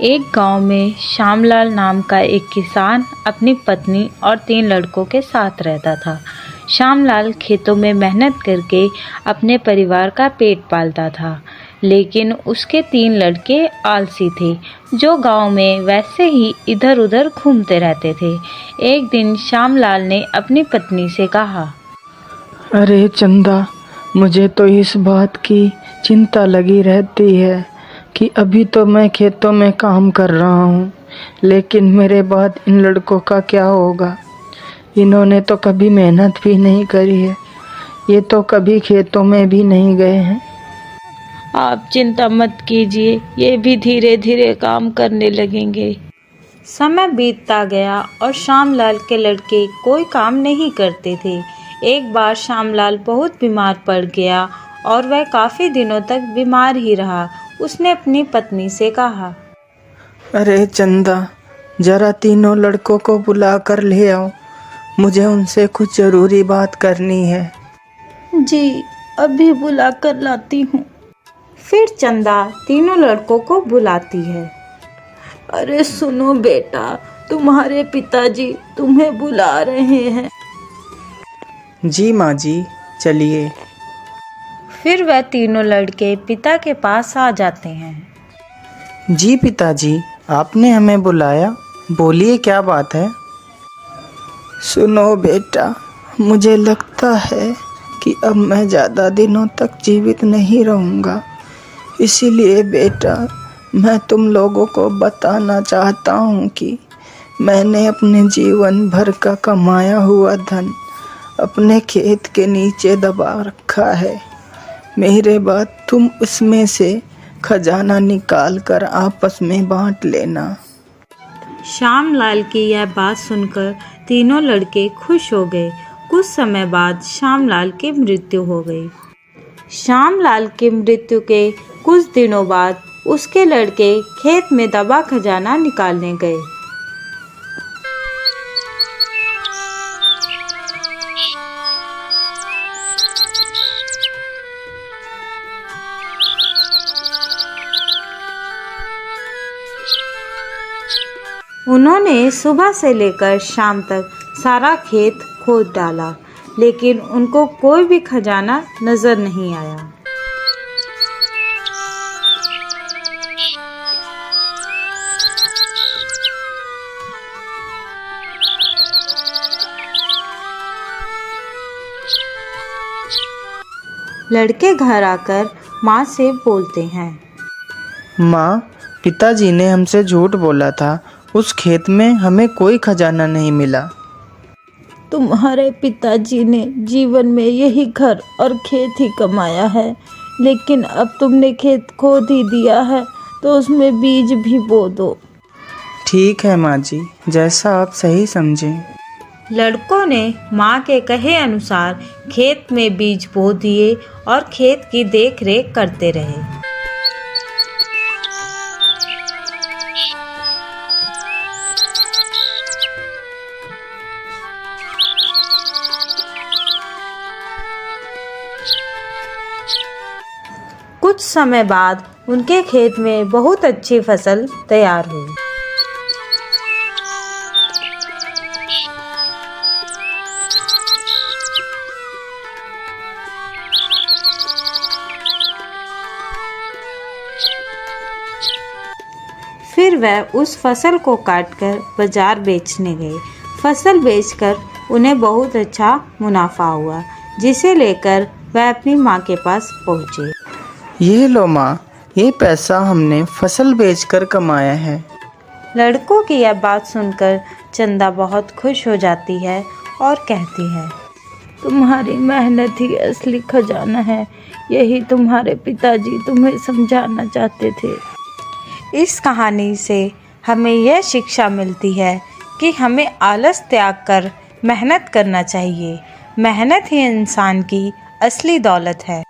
एक गांव में श्यामलाल नाम का एक किसान अपनी पत्नी और 3 लड़कों के साथ रहता था। श्यामलाल खेतों में मेहनत करके अपने परिवार का पेट पालता था, लेकिन उसके 3 लड़के आलसी थे, जो गांव में वैसे ही इधर-उधर घूमते रहते थे। एक दिन श्यामलाल ने अपनी पत्नी से कहा, अरे चंदा, मुझे तो इस बात की चिंता लगी रहती है कि अभी तो मैं खेतों में काम कर रहा हूँ, लेकिन मेरे बाद इन लड़कों का क्या होगा। इन्होंने तो कभी मेहनत भी नहीं करी है, ये तो कभी खेतों में भी नहीं गए हैं। आप चिंता मत कीजिए, ये भी धीरे धीरे काम करने लगेंगे। समय बीतता गया और श्यामलाल के लड़के कोई काम नहीं करते थे। एक बार श्यामलाल बहुत बीमार पड़ गया और वह काफ़ी दिनों तक बीमार ही रहा। उसने अपनी पत्नी से कहा, अरे चंदा, जरा तीनों लड़कों को बुला कर ले आओ, मुझे उनसे कुछ ज़रूरी बात करनी है। जी, अभी बुला कर लाती हूँ। फिर चंदा तीनों लड़कों को बुलाती है। अरे सुनो बेटा, तुम्हारे पिताजी तुम्हें बुला रहे हैं। जी माँ जी, चलिए। फिर वह तीनों लड़के पिता के पास आ जाते हैं। जी पिताजी, आपने हमें बुलाया, बोलिए क्या बात है। सुनो बेटा, मुझे लगता है कि अब मैं ज़्यादा दिनों तक जीवित नहीं रहूँगा, इसीलिए बेटा मैं तुम लोगों को बताना चाहता हूँ कि मैंने अपने जीवन भर का कमाया हुआ धन अपने खेत के नीचे दबा रखा है। मेरे बाद तुम उसमें से खजाना निकाल कर आपस में बांट लेना। श्यामलाल की यह बात सुनकर तीनों लड़के खुश हो गए। कुछ समय बाद श्यामलाल की मृत्यु हो गई। श्यामलाल की मृत्यु के कुछ दिनों बाद उसके लड़के खेत में दबा खजाना निकालने गए। उन्होंने सुबह से लेकर शाम तक सारा खेत खोद डाला, लेकिन उनको कोई भी खजाना नजर नहीं आया। लड़के घर आकर माँ से बोलते हैं, माँ, पिताजी ने हमसे झूठ बोला था, उस खेत में हमें कोई खजाना नहीं मिला। तुम्हारे पिताजी ने जीवन में यही घर और खेत ही कमाया है, लेकिन अब तुमने खेत खोद ही दिया है तो उसमें बीज भी बो दो। ठीक है माँ जी, जैसा आप सही समझें। लड़कों ने माँ के कहे अनुसार खेत में बीज बो दिए और खेत की देखरेख करते रहे। कुछ समय बाद उनके खेत में बहुत अच्छी फसल तैयार हुई। फिर वह उस फसल को काटकर बाजार बेचने गए। फसल बेचकर उन्हें बहुत अच्छा मुनाफा हुआ, जिसे लेकर वह अपनी माँ के पास पहुँचे। ये लो माँ, ये पैसा हमने फसल बेचकर कमाया है। लड़कों की यह बात सुनकर चंदा बहुत खुश हो जाती है और कहती है, तुम्हारी मेहनत ही असली खजाना है, यही तुम्हारे पिताजी तुम्हें समझाना चाहते थे। इस कहानी से हमें यह शिक्षा मिलती है कि हमें आलस त्याग कर मेहनत करना चाहिए। मेहनत ही इंसान की असली दौलत है।